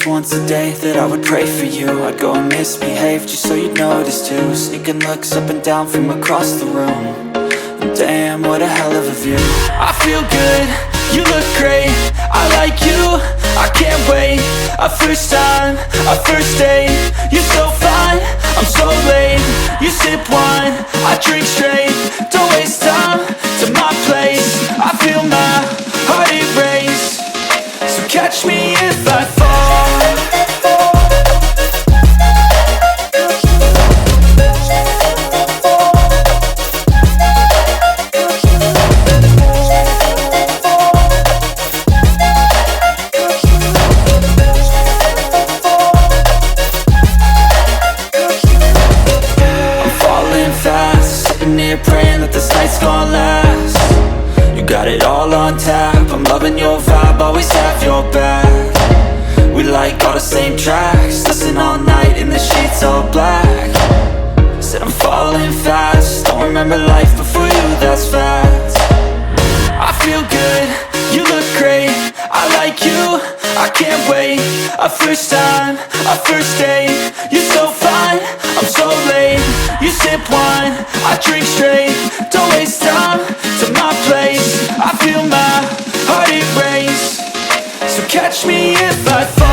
was once a day that I would pray for you. I'd go and misbehave just so you'd notice too. Sneaking looks up and down from across the room. And damn, what a hell of a view. I feel good, you look great, I like you, I can't wait. A first time, a first date, you're so fine, I'm so late. You sip wine, I drink straight, don't waste time to my place. I feel my heart erase, so catch me if I fall. Sitting here praying that this night's gonna last. You got it all on tap, I'm loving your vibe, always have your back. We like all the same tracks, listen all night in the sheets all black. Said I'm falling fast, don't remember life before you, that's fact. I feel good, you look great, I like you, I can't wait. A first time, a first date, you're so fine, I'm so late. You sip wine, I drink straight, don't waste time to my place. I feel my heart erase, so catch me if I fall.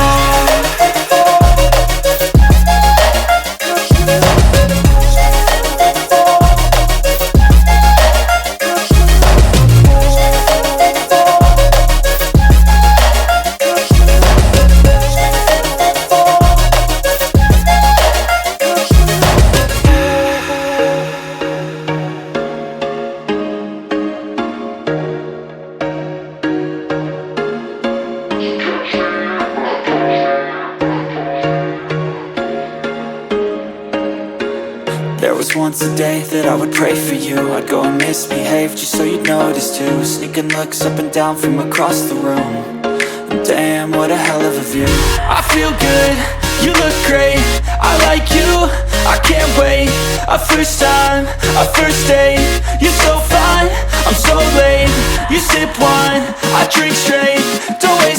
There was once a day that I would pray for you. I'd go and misbehave just so you'd notice too. Sneaking looks up and down from across the room. And damn, what a hell of a view. I feel good, you look great, I like you, I can't wait. A first time, a first date, you're so fine, I'm so late. You sip wine, I drink straight, don't waste